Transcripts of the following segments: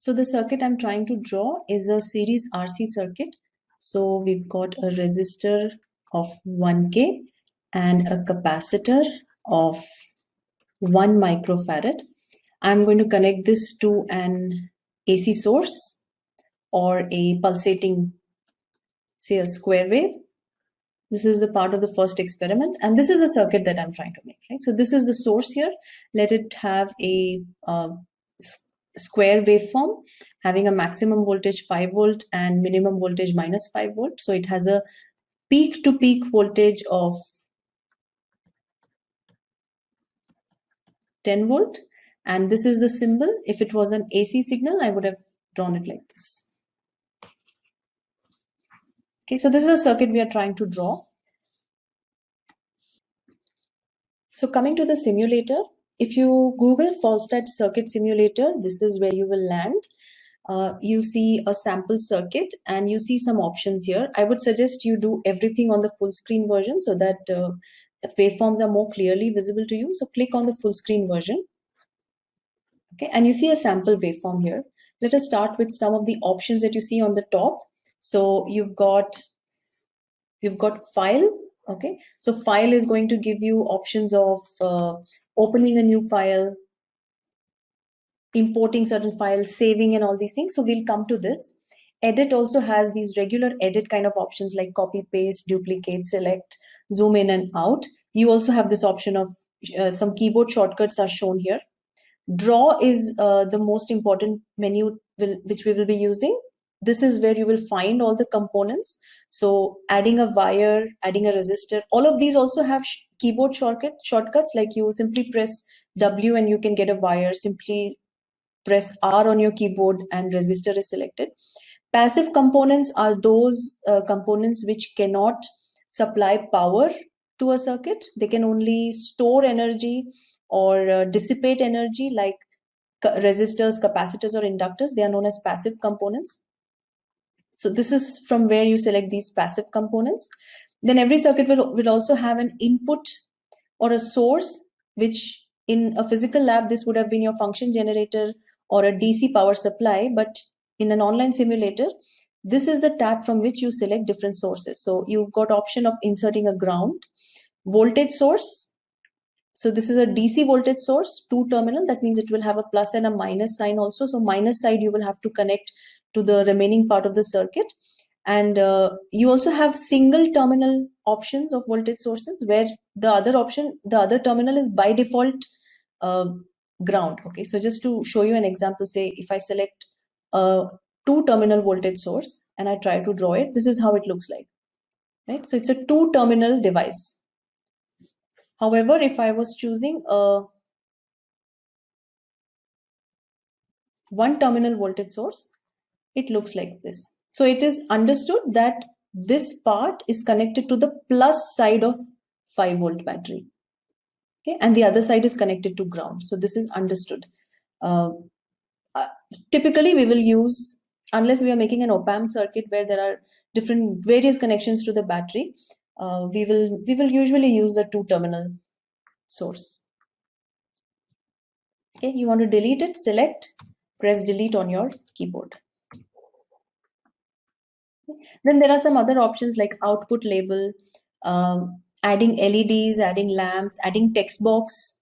So the circuit I'm trying to draw is a series RC circuit. So we've got a resistor of 1K and a capacitor of 1 microfarad. I'm going to connect this to an AC source or a pulsating, say, a square wave. This is the part of the first experiment, and this is a circuit that I'm trying to make, right? So this is the source here. Let it have a square waveform having a maximum voltage 5 volt and minimum voltage minus 5 volt. So it has a peak to peak voltage of 10 volt. And this is the symbol. If it was an AC signal, I would have drawn it like this. Okay, so this is a circuit we are trying to draw. So coming to the simulator, if you Google Fallstadt circuit simulator, this is where you will land. You see a sample circuit and you see some options here. I would suggest you do everything on the full screen version so that the waveforms are more clearly visible to you. So click on the full screen version. Okay, and you see a sample waveform here. Let us start with some of the options that you see on the top. So you've got file. Okay, so file is going to give you options of opening a new file, importing certain files, saving, and all these things. So we'll come to this. Edit also has these regular edit kind of options like copy, paste, duplicate, select, zoom in and out. You also have this option of some keyboard shortcuts are shown here. Draw is the most important menu which we will be using. This is where you will find all the components. So adding a wire, adding a resistor, all of these also have keyboard shortcuts, like you simply press W and you can get a wire, simply press R on your keyboard and resistor is selected. Passive components are those components which cannot supply power to a circuit. They can only store energy or dissipate energy, like resistors, capacitors, or inductors. They are known as passive components. So this is from where you select these passive components. Then every circuit will also have an input or a source, which in a physical lab, this would have been your function generator or a DC power supply. But in an online simulator, this is the tab from which you select different sources. So you've got option of inserting a ground, voltage source. So this is a DC voltage source, 2 terminal. That means it will have a plus and a minus sign also. So minus side, you will have to connect to the remaining part of the circuit. And you also have single terminal options of voltage sources, where the other terminal is by default ground. Okay, so just to show you an example, say if I select a 2 terminal voltage source and I try to draw it, this is how it looks like, right? So it's a 2 terminal device. However, if I was choosing a 1 terminal voltage source, it looks like this. So it is understood that this part is connected to the plus side of 5 volt battery. Okay, and the other side is connected to ground. So this is understood. Typically, we will use, unless we are making an op-amp circuit where there are various connections to the battery, we will usually use the 2 terminal source. Okay, you want to delete it, select, press delete on your keyboard. Then there are some other options like output label, adding LEDs, adding lamps, adding text box.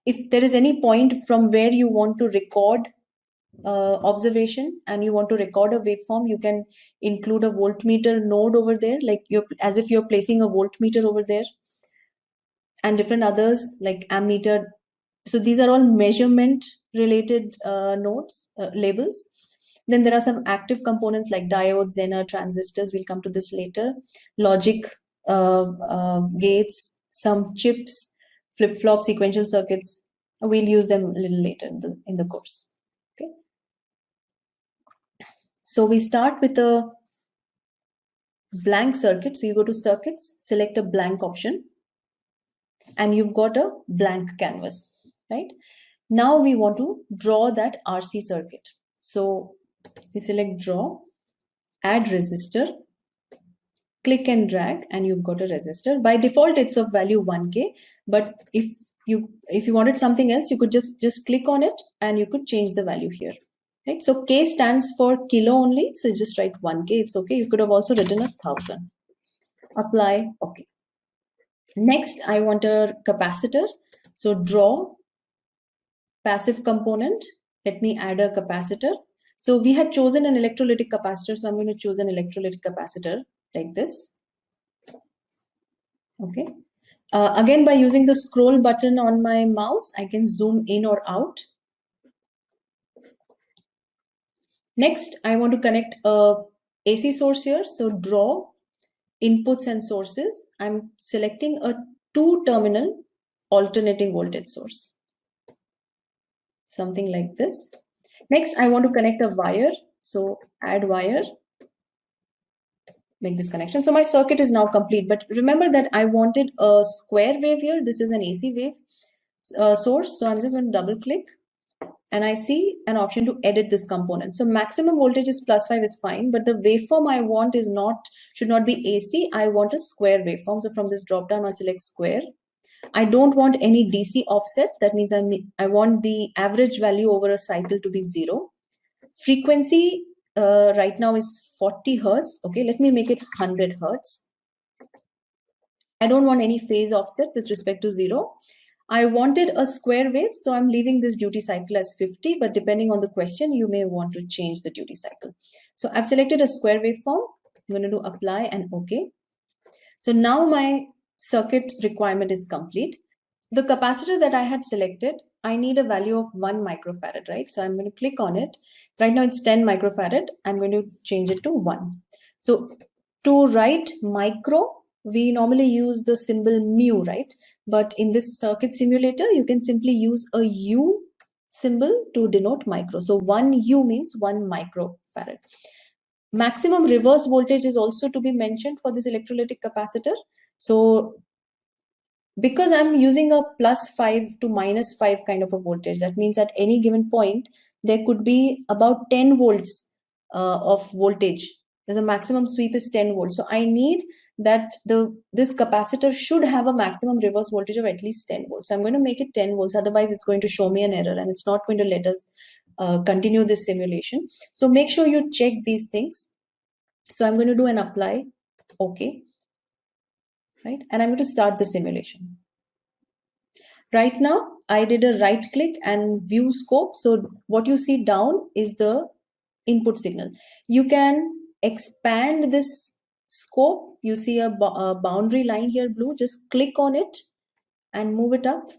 If there is any point from where you want to record observation and you want to record a waveform, you can include a voltmeter node over there, like as if you're placing a voltmeter over there, and different others like ammeter. So these are all measurement related nodes, labels. Then there are some active components like diodes, Zener, transistors. We'll come to this later. Logic gates, some chips, flip-flop, sequential circuits. We'll use them a little later in the course. Okay. So we start with a blank circuit. So you go to circuits, select a blank option, and you've got a blank canvas, right? Now we want to draw that RC circuit. So we select draw, add resistor, click and drag, and you've got a resistor. By default, it's of value 1K, but if you wanted something else, you could just click on it and you could change the value here. right? So K stands for kilo only. So just write 1K. It's okay. You could have also written 1,000. Apply. Okay. Next, I want a capacitor. So draw passive component. Let me add a capacitor. So we had chosen an electrolytic capacitor. So I'm going to choose an electrolytic capacitor like this. Okay. Again, by using the scroll button on my mouse, I can zoom in or out. Next, I want to connect a AC source here. So draw inputs and sources. I'm selecting a 2-terminal alternating voltage source. Something like this. Next, I want to connect a wire. So add wire. Make this connection. So my circuit is now complete. But remember that I wanted a square wave here. This is an AC wave source. So I'm just going to double click. And I see an option to edit this component. So maximum voltage is +5 is fine, but the waveform I want should not be AC. I want a square waveform. So from this drop down, I'll select square. I don't want any DC offset. That means I want the average value over a cycle to be 0. Frequency right now is 40 Hertz. Okay, let me make it 100 Hertz. I don't want any phase offset with respect to 0. I wanted a square wave, so I'm leaving this duty cycle as 50, but depending on the question, you may want to change the duty cycle. So I've selected a square waveform. I'm going to do apply and OK. So now my circuit requirement is complete. The capacitor that I had selected, I need a value of 1 microfarad, right? So I'm going to click on it. Right now it's 10 microfarad. I'm going to change it to 1. So to write micro, we normally use the symbol mu, right? But in this circuit simulator, you can simply use a U symbol to denote micro. So 1 U means 1 microfarad. Maximum reverse voltage is also to be mentioned for this electrolytic capacitor. So because I'm using a +5 to -5 kind of a voltage, that means at any given point, there could be about 10 volts of voltage. There's a maximum sweep is 10 volts. So I need that this capacitor should have a maximum reverse voltage of at least 10 volts. So I'm going to make it 10 volts. Otherwise, it's going to show me an error and it's not going to let us continue this simulation. So make sure you check these things. So I'm going to do an apply. Okay. Right. And I'm going to start the simulation. Right now, I did a right click and view scope. So what you see down is the input signal. You can expand this scope. You see a boundary line here, blue. Just click on it and move it up.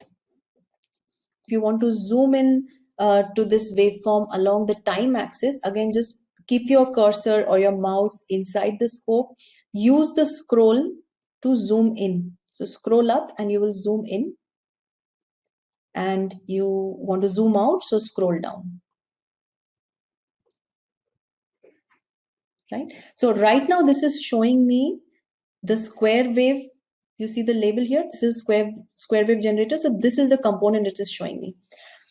If you want to zoom in to this waveform along the time axis, again, just keep your cursor or your mouse inside the scope. Use the scroll to zoom in. So scroll up and you will zoom in. And you want to zoom out, so scroll down. Right? So right now this is showing me the square wave. You see the label here. This is square wave generator. So this is the component it is showing me.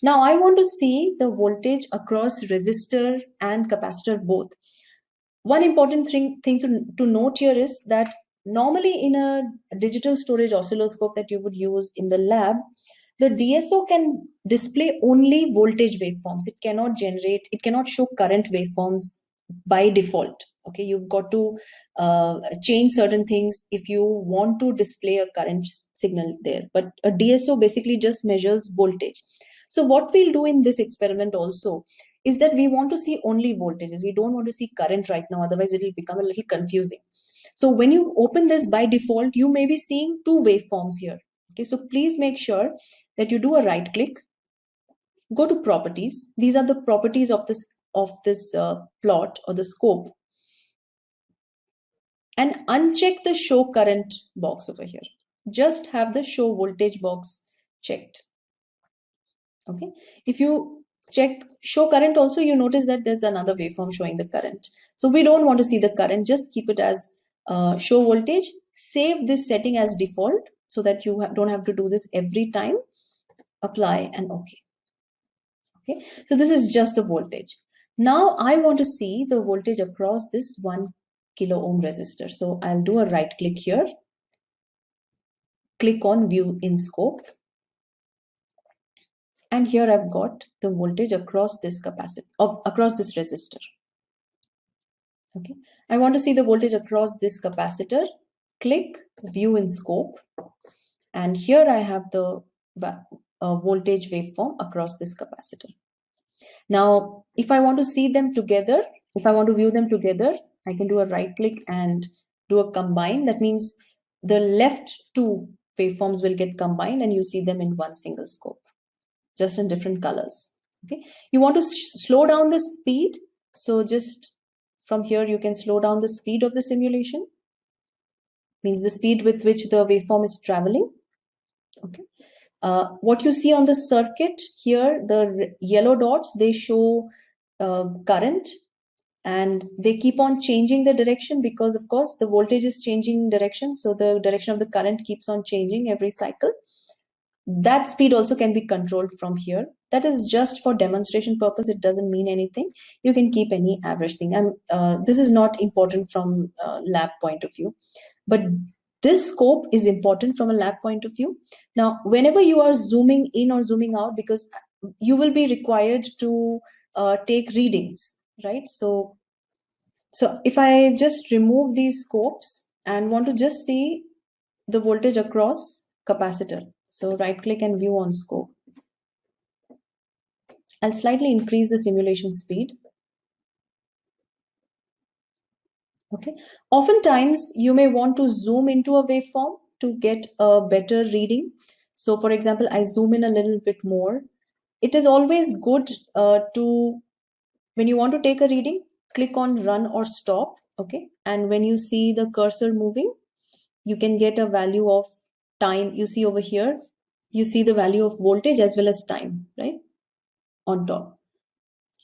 Now I want to see the voltage across resistor and capacitor both. One important thing to note here is that normally in a digital storage oscilloscope that you would use in the lab, the DSO can display only voltage waveforms. It cannot show current waveforms by default. Okay, you've got to change certain things if you want to display a current signal there. But a DSO basically just measures voltage. So what we'll do in this experiment also is that we want to see only voltages. We don't want to see current right now, otherwise it will become a little confusing. So when you open this by default, you may be seeing two waveforms here. Okay, so please make sure that you do a right click, go to properties. These are the properties of this plot or the scope, and uncheck the show current box over here. Just have the show voltage box checked. Okay, if you check show current also, you notice that there's another waveform showing the current. So we don't want to see the current, just keep it as show voltage. Save this setting as default so that you don't have to do this every time. Apply and OK. Okay, so this is just the voltage. Now I want to see the voltage across this 1 kilo ohm resistor. So I'll do a right click here, click on view in scope, And here I've got the voltage across this across this resistor. Okay, I want to see the voltage across this capacitor. Click view in scope, and here I have the voltage waveform across this capacitor. Now, if I want to see them together, if I want to view them together, I can do a right click and do a combine. That means the left two waveforms will get combined and you see them in one single scope, just in different colors. Okay, you want to slow down the speed. So just from here, you can slow down the speed of the simulation, means the speed with which the waveform is traveling. Okay. What you see on the circuit here, the yellow dots, they show current, and they keep on changing the direction because, of course, the voltage is changing direction. So the direction of the current keeps on changing every cycle. That speed also can be controlled from here. That is just for demonstration purpose. It doesn't mean anything. You can keep any average thing. And this is not important from lab point of view. But this scope is important from a lab point of view. Now, whenever you are zooming in or zooming out, because you will be required to take readings, right? So if I just remove these scopes and want to just see the voltage across capacitor, so right click and view on scope. I'll slightly increase the simulation speed. Okay. Oftentimes, you may want to zoom into a waveform to get a better reading. So for example, I zoom in a little bit more. It is always good when you want to take a reading, click on run or stop. Okay. And when you see the cursor moving, you can get a value of time. You see over here, you see the value of voltage as well as time, right? On top.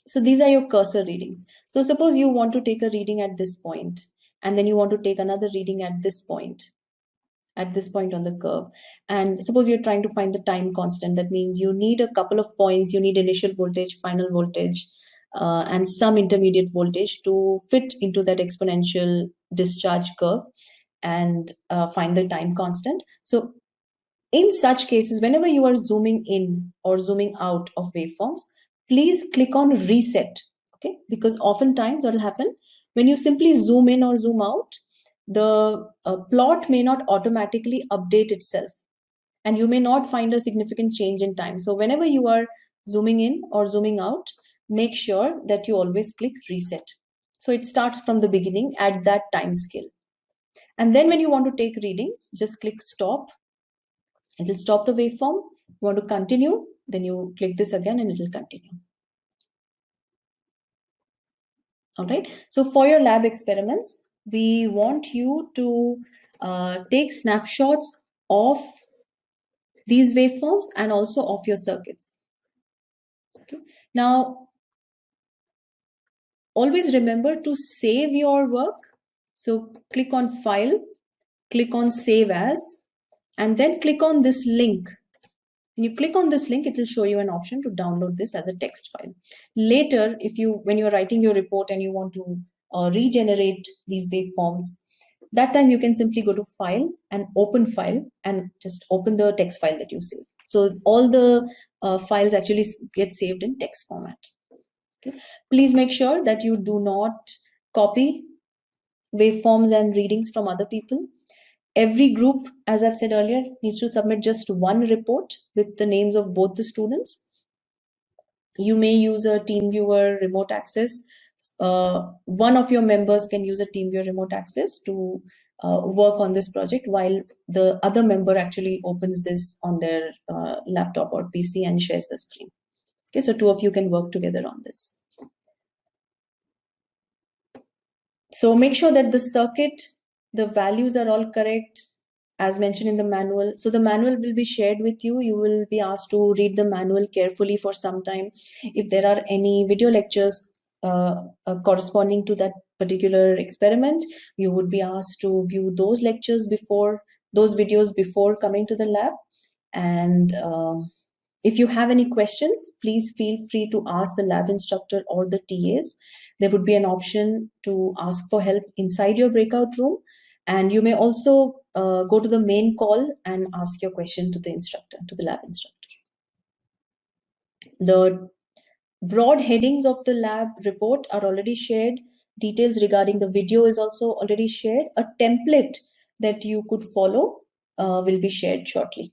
So these are your cursor readings. So suppose you want to take a reading at this point, and then you want to take another reading at this point on the curve. And suppose you're trying to find the time constant. That means you need a couple of points. You need initial voltage, final voltage, and some intermediate voltage to fit into that exponential discharge curve and find the time constant. So in such cases, whenever you are zooming in or zooming out of waveforms, please click on reset. Okay, because oftentimes what will happen when you simply zoom in or zoom out, the plot may not automatically update itself, and you may not find a significant change in time. So whenever you are zooming in or zooming out, make sure that you always click reset. So it starts from the beginning at that time scale. And then when you want to take readings, just click stop. It will stop the waveform. You want to continue, then you click this again and it will continue. All right. So for your lab experiments, we want you to take snapshots of these waveforms and also of your circuits. Okay. Now, always remember to save your work. So click on File, click on Save As, and then click on this link. When you click on this link, it will show you an option to download this as a text file. Later, when you're writing your report and you want to regenerate these waveforms, that time you can simply go to File and Open File and just open the text file that you saved. So all the files actually get saved in text format. Okay. Please make sure that you do not copy waveforms and readings from other people. Every group, as I've said earlier, needs to submit just one report with the names of both the students. You may use a TeamViewer remote access. One of your members can use a TeamViewer remote access to work on this project, while the other member actually opens this on their laptop or PC and shares the screen. Okay, so two of you can work together on this. So make sure that the circuit, the values are all correct as mentioned in the manual. So the manual will be shared with you. You will be asked to read the manual carefully for some time. If there are any video lectures corresponding to that particular experiment, you would be asked to view those videos before coming to the lab. And if you have any questions, please feel free to ask the lab instructor or the TAs. There would be an option to ask for help inside your breakout room. And you may also go to the main call and ask your question to the instructor, to the lab instructor. The broad headings of the lab report are already shared. Details regarding the video is also already shared. A template that you could follow will be shared shortly.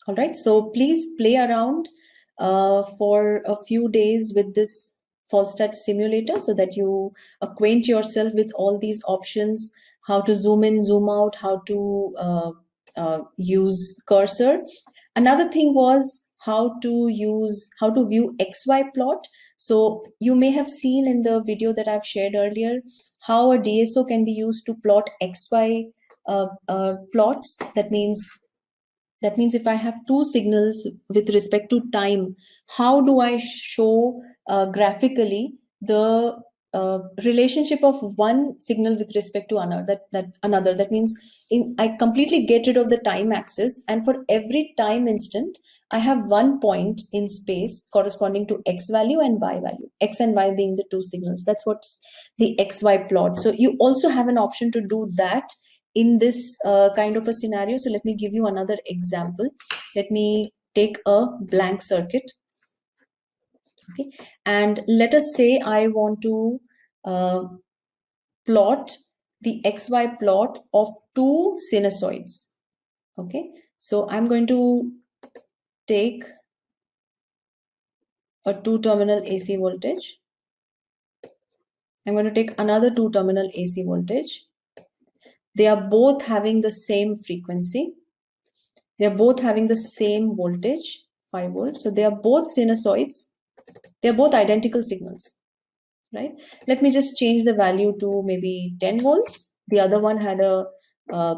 All right, so please play around for a few days with this Falstad simulator so that you acquaint yourself with all these options, how to zoom in, zoom out, how to use cursor. Another thing was how to view XY plot. So you may have seen in the video that I've shared earlier how a DSO can be used to plot XY plots. That means if I have two signals with respect to time, how do I show graphically the relationship of one signal with respect to another? That means I completely get rid of the time axis, and for every time instant, I have one point in space corresponding to x value and y value. X and y being the two signals. That's what's the XY plot. So you also have an option to do that in this kind of a scenario. So let me give you another example. Let me take a blank circuit. Okay, and let us say I want to plot the XY plot of two sinusoids. Okay, so I'm going to take a two-terminal AC voltage. I'm going to take another two-terminal AC voltage. They are both having the same frequency. They are both having the same voltage, 5 volts. So they are both sinusoids. They are both identical signals, right? Let me just change the value to maybe 10 volts. The other one had a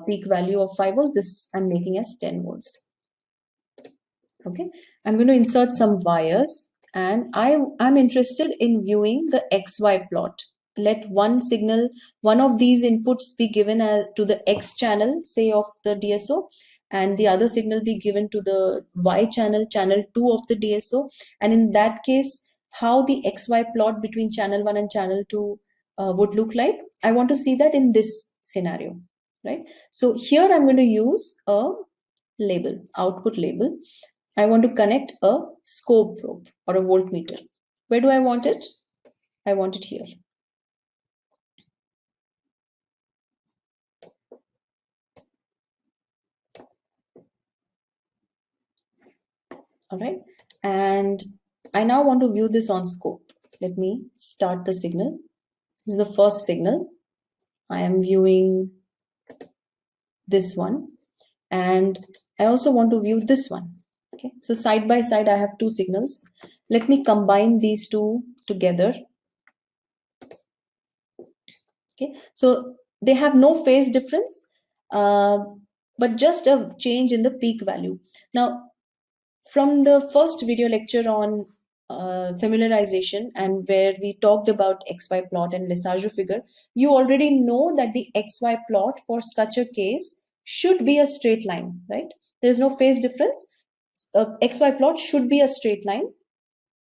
peak value of 5 volts. This I'm making as 10 volts. Okay, I'm going to insert some wires, and I'm interested in viewing the XY plot. Let one signal, one of these inputs be given to the X channel, say of the DSO, and the other signal be given to the Y channel, channel 2 of the DSO. And in that case, how the XY plot between channel 1 and channel 2 would look like. I want to see that in this scenario, right? So here I'm going to use a label, output label. I want to connect a scope probe or a voltmeter. Where do I want it? I want it here. All right. And I now want to view this on scope. Let me start the signal. This is the first signal. I am viewing this one. And I also want to view this one. Okay. So side by side, I have two signals. Let me combine these two together. Okay. So they have no phase difference, but just a change in the peak value. Now, from the first video lecture on familiarization, and where we talked about XY plot and Lissajous figure, you already know that the XY plot for such a case should be a straight line, right? There is no phase difference. XY plot should be a straight line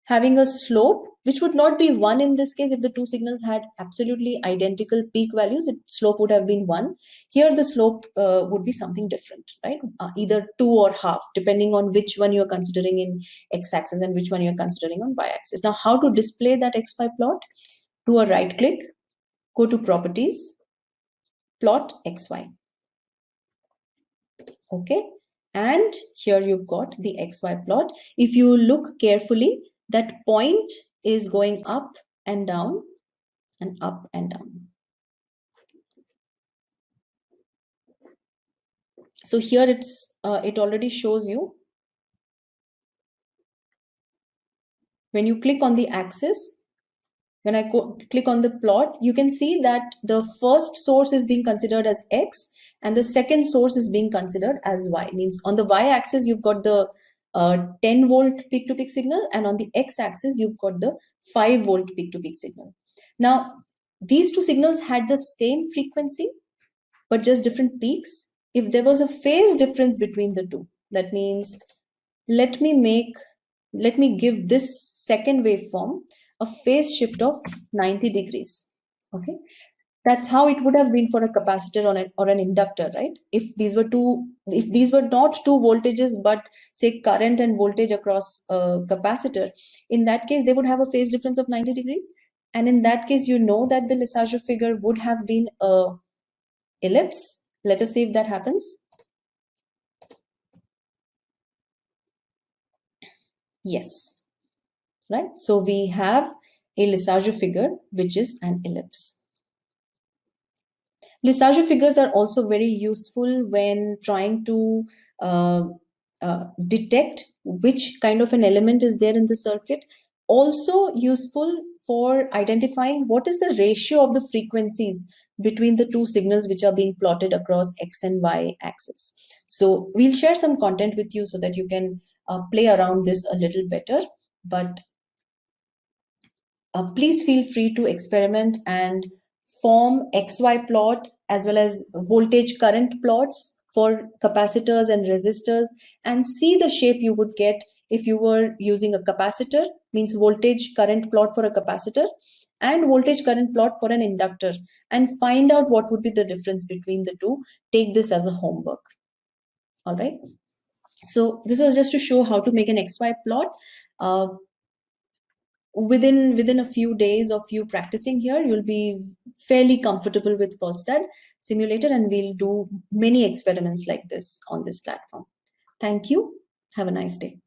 having a slope which would not be 1 in this case. If the two signals had absolutely identical peak values, the slope would have been 1. Here the slope would be something different, right? Either 2 or half, depending on which one you're considering in x-axis and which one you're considering on y-axis. Now, how to display that XY plot? Do a right click, go to properties, plot XY. Okay, and here you've got the XY plot. If you look carefully, that point is going up and down and up and down. So here it already shows you. When you click on the axis, when I click on the plot, you can see that the first source is being considered as X and the second source is being considered as Y. Means on the Y axis, you've got the 10 volt peak to peak signal, and on the X axis, you've got the 5 volt peak to peak signal. Now, these two signals had the same frequency, but just different peaks. If there was a phase difference between the two, that means let me give this second waveform a phase shift of 90 degrees. Okay. That's how it would have been for a capacitor or an inductor, right? If these were not two voltages, but say current and voltage across a capacitor, in that case, they would have a phase difference of 90 degrees. And in that case, you know that the Lissajous figure would have been a ellipse. Let us see if that happens. Yes, right? So we have a Lissajous figure, which is an ellipse. Lissajous figures are also very useful when trying to uh, detect which kind of an element is there in the circuit. Also useful for identifying what is the ratio of the frequencies between the two signals which are being plotted across X and Y axis. So we'll share some content with you so that you can play around this a little better. But please feel free to experiment and form XY plot as well as voltage current plots for capacitors and resistors, and see the shape you would get if you were using a capacitor, means voltage current plot for a capacitor, and voltage current plot for an inductor, and find out what would be the difference between the two. Take this as a homework. All right. So this was just to show how to make an XY plot. Uh, within a few days of you practicing here, you'll be fairly comfortable with FirstAD simulator, and we'll do many experiments like this on this platform. Thank you. Have a nice day.